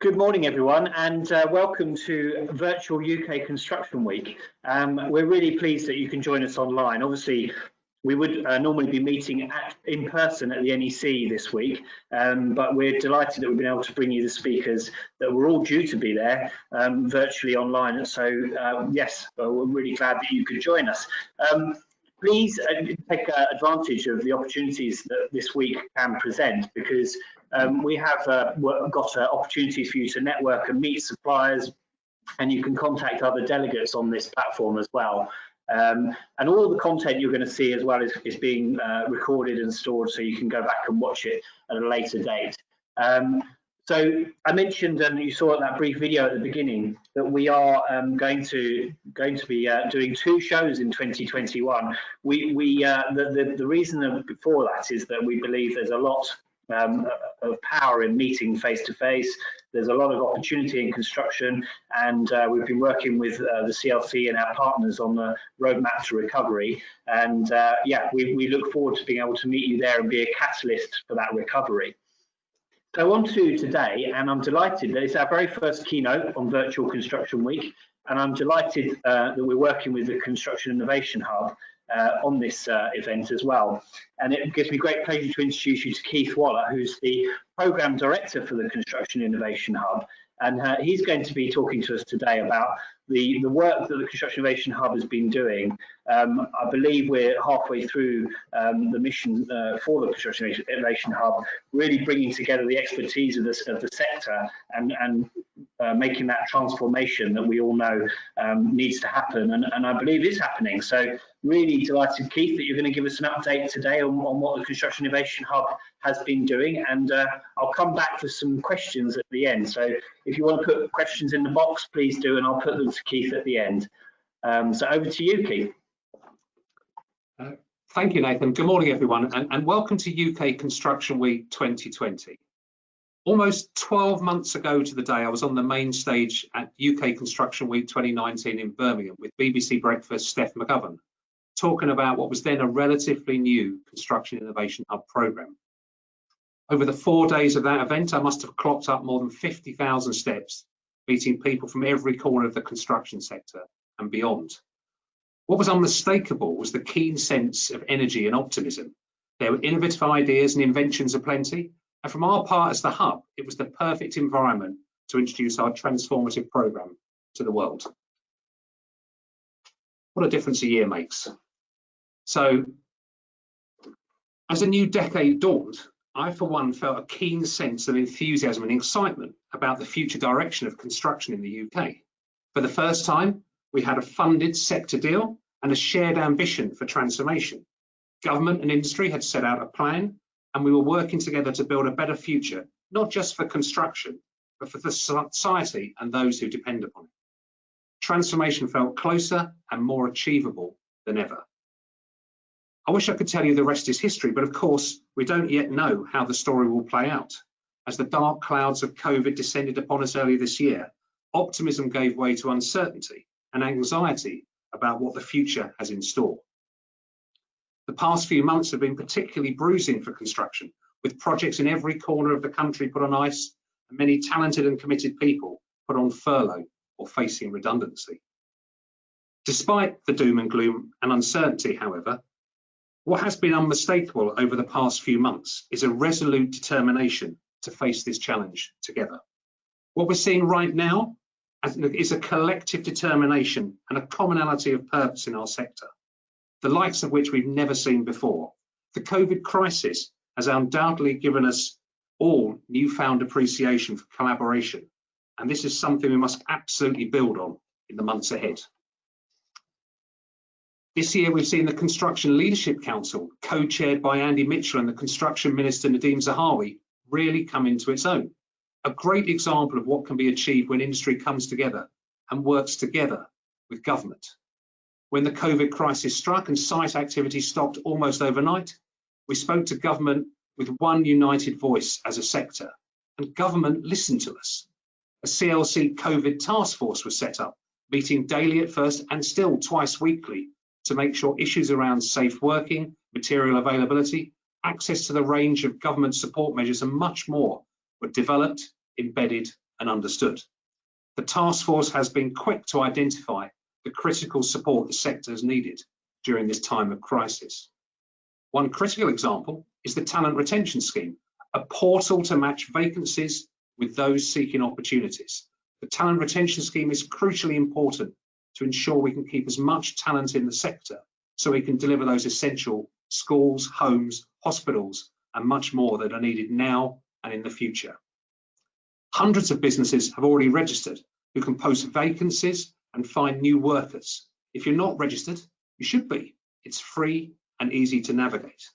Good morning, everyone, and welcome to Virtual UK Construction Week. We're really pleased that you can join us online. Obviously, we would normally be meeting in person at the NEC this week, but we're delighted that we've been able to bring you the speakers that were all due to be there virtually online. So, yes, we're really glad that you could join us. Please take advantage of the opportunities that this week can present, because we have got opportunities for you to network and meet suppliers, and you can contact other delegates on this platform as well. And all the content you're going to see as well is being recorded and stored, so you can go back and watch it at a later date. So I mentioned, and you saw that brief video at the beginning, that we are going to be doing 2 shows in 2021. The reason before that is that we believe there's a lot of power in meeting face to face. There's a lot of opportunity in construction, and we've been working with the CLC and our partners on the roadmap to recovery. And yeah, we look forward to being able to meet you there and be a catalyst for that recovery. So on to today, and I'm delighted that it's our very first keynote on Virtual Construction Week, and I'm delighted that we're working with the Construction Innovation Hub on this event as well. And it gives me great pleasure to introduce you to Keith Waller, who's the Programme Director for the Construction Innovation Hub. And he's going to be talking to us today about the work that the Construction Innovation Hub has been doing. I believe we're halfway through the mission for the Construction Innovation Hub, really bringing together the expertise of the sector and making that transformation that we all know needs to happen, and I believe is happening. So really delighted, Keith, that you're going to give us an update today on what the Construction Innovation Hub has been doing, and I'll come back for some questions at the end. So if you want to put questions in the box, please do, and I'll put them to Keith at the end. So over to you, Keith. Thank you, Nathan. Good morning, everyone, and welcome to UK Construction Week 2020. Almost 12 months ago to the day, I was on the main stage at UK Construction Week 2019 in Birmingham with BBC Breakfast Steph McGovern, talking about what was then a relatively new Construction Innovation Hub programme. Over the 4 days of that event, I must have clocked up more than 50,000 steps, meeting people from every corner of the construction sector and beyond. What was unmistakable was the keen sense of energy and optimism. There were innovative ideas and inventions aplenty, and from our part as the Hub, it was the perfect environment to introduce our transformative programme to the world. What a difference a year makes. So, as a new decade dawned, I, for one, felt a keen sense of enthusiasm and excitement about the future direction of construction in the UK. For the first time, we had a funded sector deal and a shared ambition for transformation. Government and industry had set out a plan, and we were working together to build a better future, not just for construction, but for the society and those who depend upon it. Transformation felt closer and more achievable than ever. I wish I could tell you the rest is history, but of course, we don't yet know how the story will play out. As the dark clouds of COVID descended upon us earlier this year, optimism gave way to uncertainty and anxiety about what the future has in store. The past few months have been particularly bruising for construction, with projects in every corner of the country put on ice and many talented and committed people put on furlough or facing redundancy. Despite the doom and gloom and uncertainty, however, what has been unmistakable over the past few months is a resolute determination to face this challenge together. What we're seeing right now is a collective determination and a commonality of purpose in our sector, the likes of which we've never seen before. The COVID crisis has undoubtedly given us all newfound appreciation for collaboration, and this is something we must absolutely build on in the months ahead. This year, we've seen the Construction Leadership Council, co-chaired by Andy Mitchell and the Construction Minister Nadhim Zahawi, really come into its own. A great example of what can be achieved when industry comes together and works together with government. When the COVID crisis struck and site activity stopped almost overnight, we spoke to government with one united voice as a sector, and government listened to us. A CLC COVID task force was set up, meeting daily at first and still twice weekly, to make sure issues around safe working, material availability, access to the range of government support measures and much more were developed, embedded and understood. The task force has been quick to identify the critical support the sector has needed during this time of crisis. One critical example is the Talent Retention Scheme, a portal to match vacancies with those seeking opportunities. The Talent Retention Scheme is crucially important to ensure we can keep as much talent in the sector so we can deliver those essential schools, homes, hospitals, and much more that are needed now and in the future. Hundreds of businesses have already registered who can post vacancies and find new workers. If you're not registered, you should be. It's free and easy to navigate.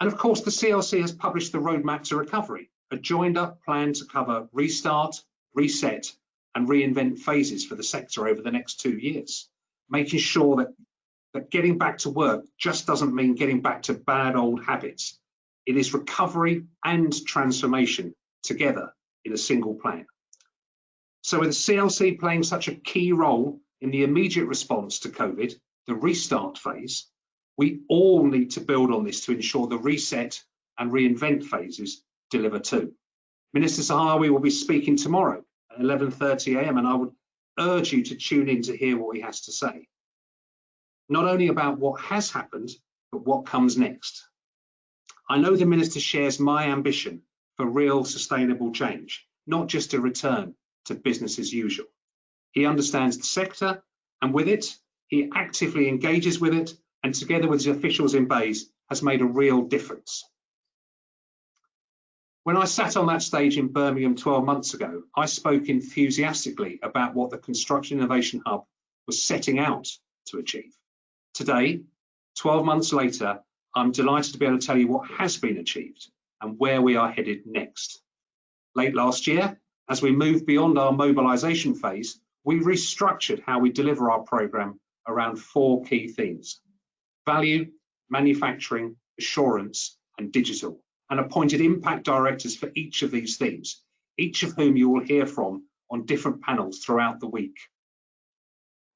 And of course, the CLC has published the Roadmap to Recovery, a joined-up plan to cover restart, reset, and reinvent phases for the sector over the next 2 years, making sure that getting back to work just doesn't mean getting back to bad old habits. It is recovery and transformation together in a single plan. So with the CLC playing such a key role in the immediate response to COVID, the restart phase, we all need to build on this to ensure the reset and reinvent phases deliver too. Minister Sahawi will be speaking tomorrow at 11:30 a.m. and I would urge you to tune in to hear what he has to say. Not only about what has happened, but what comes next. I know the Minister shares my ambition for real sustainable change, not just a return to business as usual. He understands the sector, and with it, he actively engages with it, and together with his officials in Bays, has made a real difference. When I sat on that stage in Birmingham 12 months ago, I spoke enthusiastically about what the Construction Innovation Hub was setting out to achieve. Today, 12 months later, I'm delighted to be able to tell you what has been achieved and where we are headed next. Late last year, as we moved beyond our mobilisation phase, we restructured how we deliver our programme around 4 key themes: value, manufacturing, assurance, and digital, and appointed impact directors for each of these themes, each of whom you will hear from on different panels throughout the week.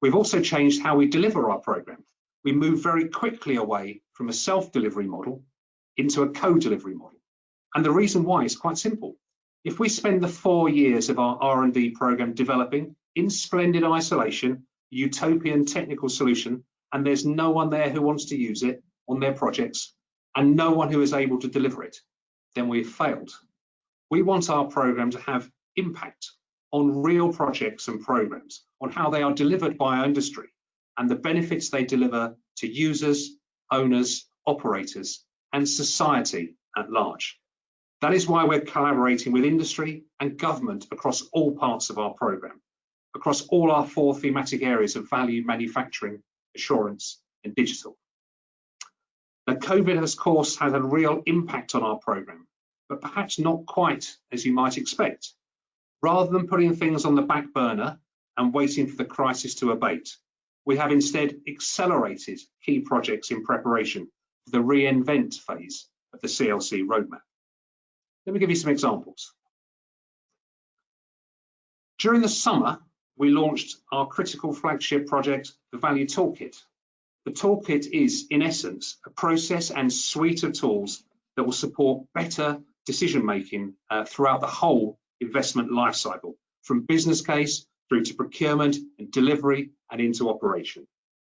We've also changed how we deliver our programme. We moved very quickly away from a self-delivery model into a co-delivery model. And the reason why is quite simple. If we spend the 4 years of our R&D programme developing in splendid isolation, utopian technical solution, and there's no one there who wants to use it on their projects, and no one who is able to deliver it, then we've failed. We want our programme to have impact on real projects and programmes, on how they are delivered by our industry, and the benefits they deliver to users, owners, operators, and society at large. That is why we're collaborating with industry and government across all parts of our programme, across all our 4 thematic areas of value, manufacturing, assurance, and digital. Now, COVID, of course, has a real impact on our programme, but perhaps not quite as you might expect. Rather than putting things on the back burner and waiting for the crisis to abate, we have instead accelerated key projects in preparation for the reinvent phase of the CLC roadmap. Let me give you some examples. During the summer, we launched our critical flagship project, the Value Toolkit. The toolkit is, in essence, a process and suite of tools that will support better decision-making throughout the whole investment lifecycle, from business case through to procurement and delivery and into operation,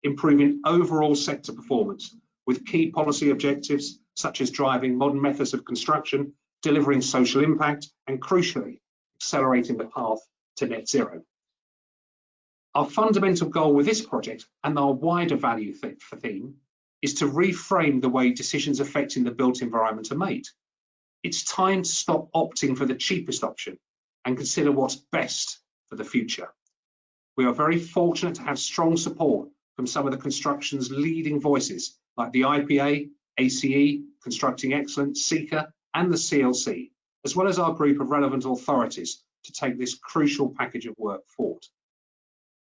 improving overall sector performance with key policy objectives such as driving modern methods of construction, delivering social impact, and crucially, accelerating the path to net zero. Our fundamental goal with this project and our wider value theme is to reframe the way decisions affecting the built environment are made. It's time to stop opting for the cheapest option and consider what's best for the future. We are very fortunate to have strong support from some of the construction's leading voices like the IPA, ACE, Constructing Excellence, Seeker, and the CLC, as well as our group of relevant authorities to take this crucial package of work forward.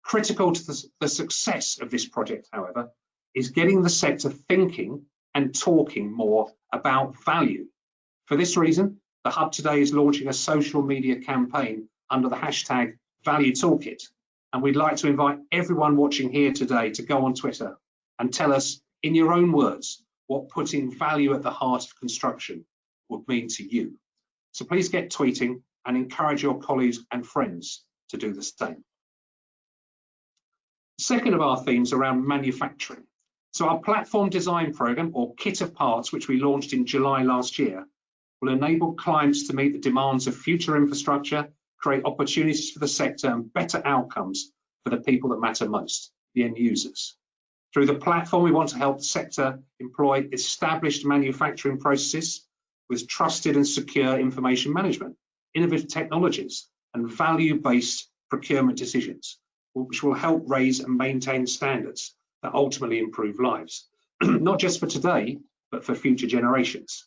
Critical to the success of this project, however, is getting the sector thinking and talking more about value. For this reason, the Hub today is launching a social media campaign under the hashtag Value Toolkit, and we'd like to invite everyone watching here today to go on Twitter and tell us in your own words what putting value at the heart of construction would mean to you. So please get tweeting and encourage your colleagues and friends to do the same. Second of our themes around manufacturing. So our platform design program, or kit of parts, which we launched in July last year, will enable clients to meet the demands of future infrastructure, create opportunities for the sector and better outcomes for the people that matter most, the end users. Through the platform, we want to help the sector employ established manufacturing processes with trusted and secure information management, innovative technologies, and value-based procurement decisions, which will help raise and maintain standards that ultimately improve lives, not just for today, but for future generations.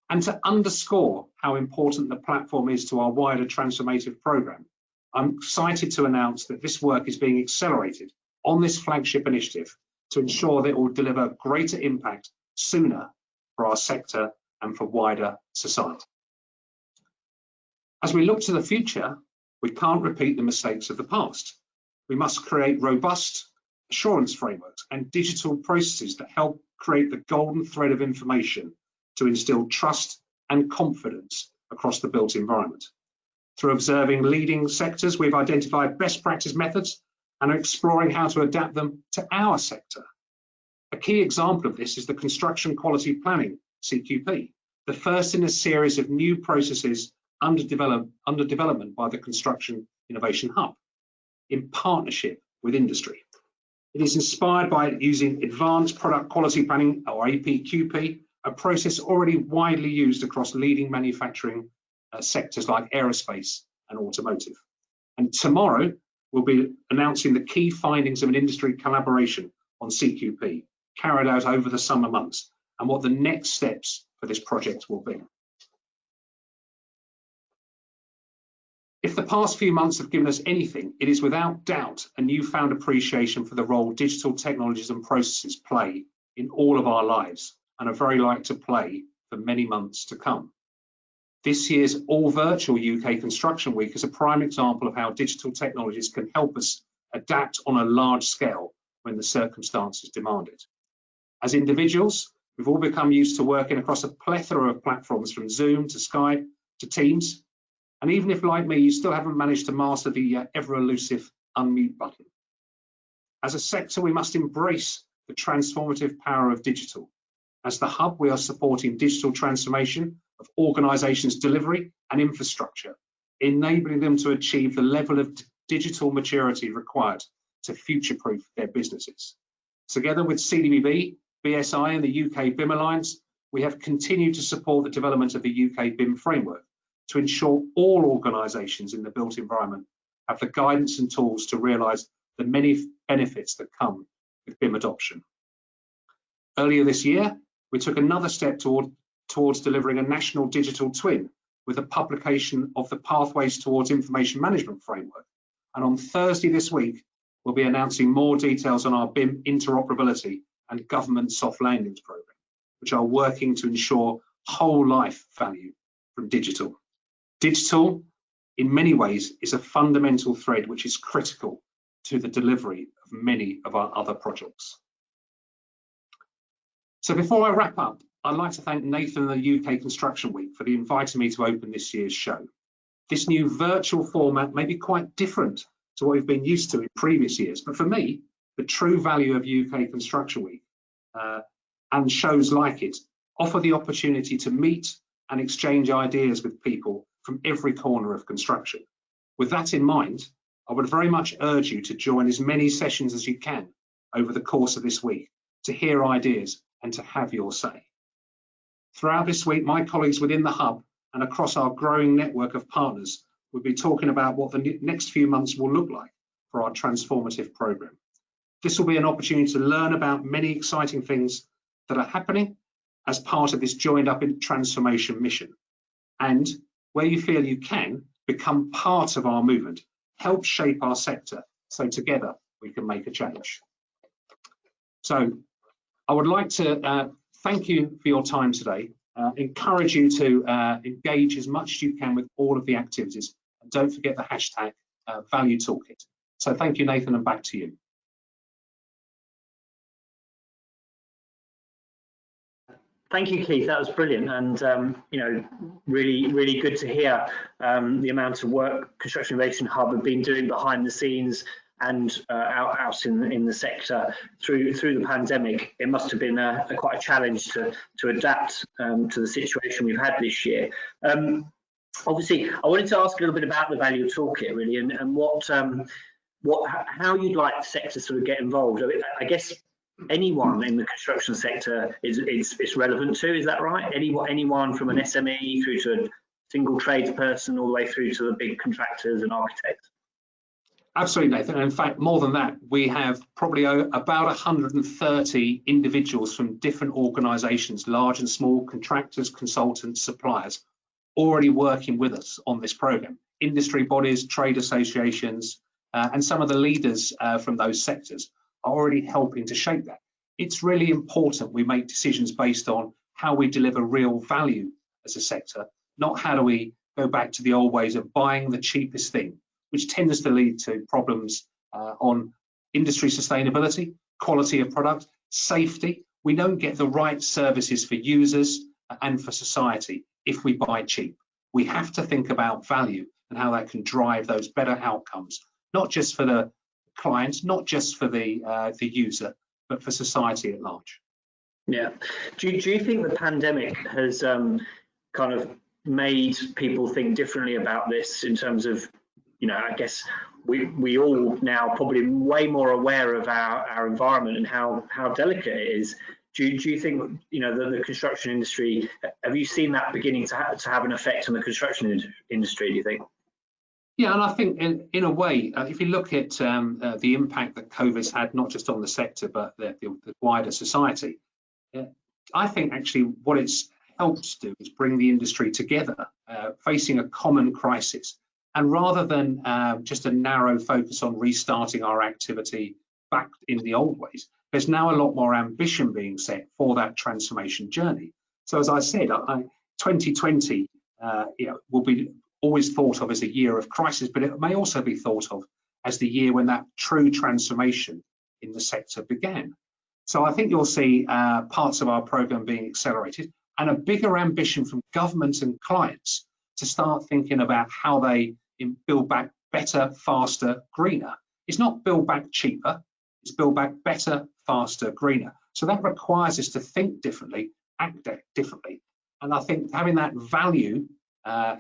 And to underscore how important the platform is to our wider transformative program, I'm excited to announce that this work is being accelerated on this flagship initiative to ensure that it will deliver greater impact sooner for our sector and for wider society. As we look to the future, we can't repeat the mistakes of the past. We must create robust assurance frameworks and digital processes that help create the golden thread of information to instill trust and confidence across the built environment. Through observing leading sectors, we've identified best practice methods and are exploring how to adapt them to our sector. A key example of this is the Construction Quality Planning, CQP, the first in a series of new processes under development by the Construction Innovation Hub, in partnership with industry. It is inspired by using Advanced Product Quality Planning, or APQP, a process already widely used across leading manufacturing sectors like aerospace and automotive. And tomorrow, we'll be announcing the key findings of an industry collaboration on CQP, carried out over the summer months, and what the next steps for this project will be. If the past few months have given us anything, it is without doubt a newfound appreciation for the role digital technologies and processes play in all of our lives, and are very likely to play for many months to come. This year's all-virtual UK Construction Week is a prime example of how digital technologies can help us adapt on a large scale when the circumstances demand it. As individuals, we've all become used to working across a plethora of platforms, from Zoom to Skype to Teams. And even if, like me, you still haven't managed to master the ever-elusive unmute button. As a sector, we must embrace the transformative power of digital. As the Hub, we are supporting digital transformation of organisations' delivery and infrastructure, enabling them to achieve the level of digital maturity required to future-proof their businesses. Together with CDBB, BSI and the UK BIM Alliance, we have continued to support the development of the UK BIM framework to ensure all organisations in the built environment have the guidance and tools to realise the many benefits that come with BIM adoption. Earlier this year, we took another step towards delivering a national digital twin with the publication of the Pathways Towards Information Management Framework. And on Thursday this week, we'll be announcing more details on our BIM interoperability and government soft landings programme, which are working to ensure whole life value from digital. Digital, in many ways, is a fundamental thread which is critical to the delivery of many of our other projects. So before I wrap up, I'd like to thank Nathan and the UK Construction Week for inviting me to open this year's show. This new virtual format may be quite different to what we've been used to in previous years, but for me, the true value of UK Construction Week and shows like it offer the opportunity to meet and exchange ideas with people from every corner of construction. With that in mind, I would very much urge you to join as many sessions as you can over the course of this week to hear ideas and to have your say. Throughout this week, my colleagues within the Hub and across our growing network of partners will be talking about what the next few months will look like for our transformative programme. This will be an opportunity to learn about many exciting things that are happening as part of this joined up in transformation mission. And where you feel you can, become part of our movement, help shape our sector, so together we can make a change. So I would like to thank you for your time today, encourage you to engage as much as you can with all of the activities, and don't forget the hashtag Value Toolkit. So thank you, Nathan, and back to you. Thank you, Keith. That was brilliant, and really good to hear the amount of work Construction Innovation Hub have been doing behind the scenes and out in the sector through the pandemic. It must have been quite a challenge to adapt to the situation we've had this year. Obviously, I wanted to ask a little bit about the value toolkit, really, and how you'd like the sector to sort of get involved. I guess anyone in the construction sector is relevant to, is that right? Anyone from an SME through to a single tradesperson all the way through to the big contractors and architects? Absolutely, Nathan. And in fact, more than that, we have probably about 130 individuals from different organisations, large and small, contractors, consultants, suppliers, already working with us on this programme. Industry bodies, trade associations, and some of the leaders from those sectors are already helping to shape that. It's really important we make decisions based on how we deliver real value as a sector, not how do we go back to the old ways of buying the cheapest thing, which tends to lead to problems on industry sustainability, quality of product, safety. We don't get the right services for users and for society if we buy cheap. We have to think about value and how that can drive those better outcomes, not just for the clients, not just for the user, but for society at large. Yeah. Do you think the pandemic has kind of made people think differently about this in terms of, I guess we all now probably way more aware of our environment and how delicate it is. Do you think, the construction industry, have you seen that beginning to have an effect on the construction industry, do you think? Yeah, and I think in a way, if you look at the impact that COVID's had, not just on the sector, but the wider society, I think actually what it's helped do is bring the industry together, facing a common crisis. And rather than just a narrow focus on restarting our activity back in the old ways, there's now a lot more ambition being set for that transformation journey. So as I said, 2020 will be always thought of as a year of crisis, but it may also be thought of as the year when that true transformation in the sector began. So I think you'll see parts of our programme being accelerated and a bigger ambition from governments and clients to start thinking about how they build back better, faster, greener. It's not build back cheaper, it's build back better, faster, greener. So that requires us to think differently, act differently. And I think having that value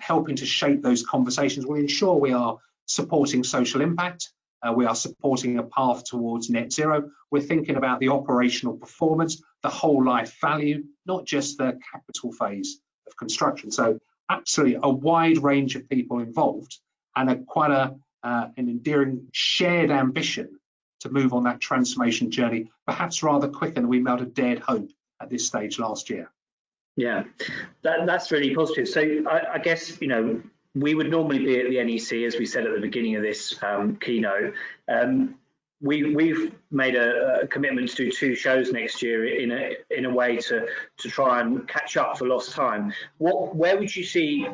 helping to shape those conversations will ensure we are supporting social impact, we are supporting a path towards net zero, we're thinking about the operational performance, the whole life value, not just the capital phase of construction. So absolutely a wide range of people involved and quite an endearing shared ambition to move on that transformation journey, perhaps rather quicker than we might have dared hope at this stage last year. Yeah, that's really positive. So I guess, we would normally be at the NEC, as we said at the beginning of this keynote. We've made a commitment to do 2 shows next year in a way to try and catch up for lost time. Where would you see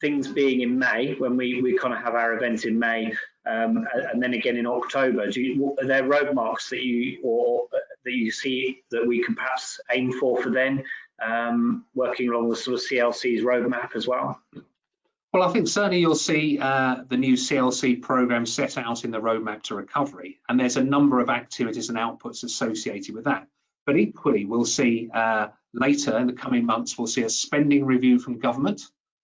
things being in May, when we kind of have our event in May, and then again in October? Are there road marks that you see that we can perhaps aim for then, working along the sort of CLC's roadmap as well? Well, I think certainly you'll see the new CLC programme set out in the roadmap to recovery, and there's a number of activities and outputs associated with that. But equally, we'll see later in the coming months, we'll see a spending review from government,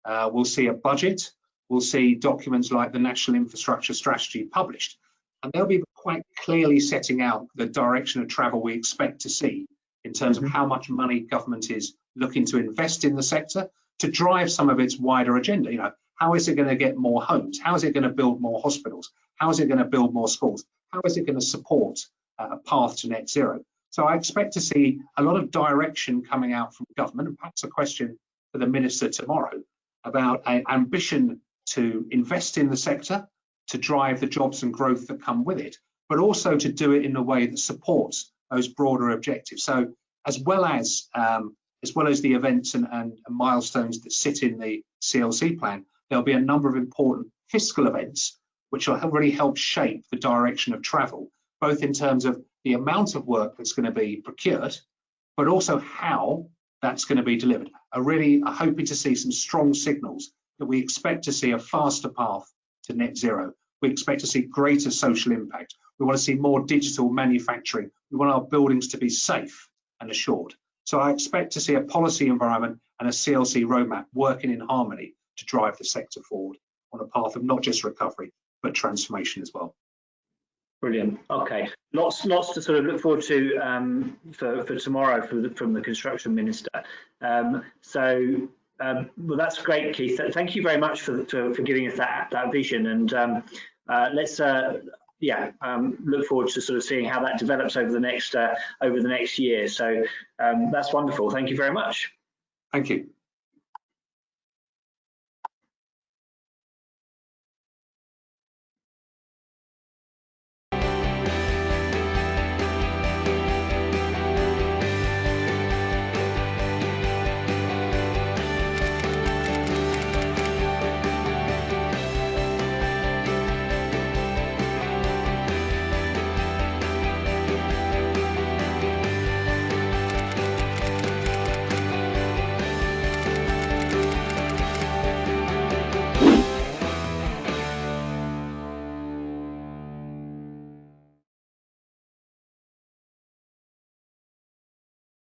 we'll see a budget, we'll see documents like the National Infrastructure Strategy published, and they'll be quite clearly setting out the direction of travel we expect to see in terms of how much money government is looking to invest in the sector to drive some of its wider agenda. How is it going to get more homes? How is it going to build more hospitals? How is it going to build more schools? How is it going to support a path to net zero? So I expect to see a lot of direction coming out from government, and perhaps a question for the Minister tomorrow about an ambition to invest in the sector, to drive the jobs and growth that come with it, but also to do it in a way that supports those broader objectives. So as well as the events and milestones that sit in the CLC plan, there'll be a number of important fiscal events which will really help shape the direction of travel, both in terms of the amount of work that's going to be procured, but also how that's going to be delivered. I really are hoping to see some strong signals that we expect to see a faster path to net zero. We expect to see greater social impact. We want to see more digital manufacturing. We want our buildings to be safe and assured. So I expect to see a policy environment and a CLC roadmap working in harmony to drive the sector forward on a path of not just recovery, but transformation as well. Brilliant. Okay, lots to sort of look forward to for tomorrow from the construction minister. Well, that's great, Keith. Thank you very much for giving us that vision, and let's look forward to sort of seeing how that develops over the next year. So that's wonderful. Thank you very much. Thank you.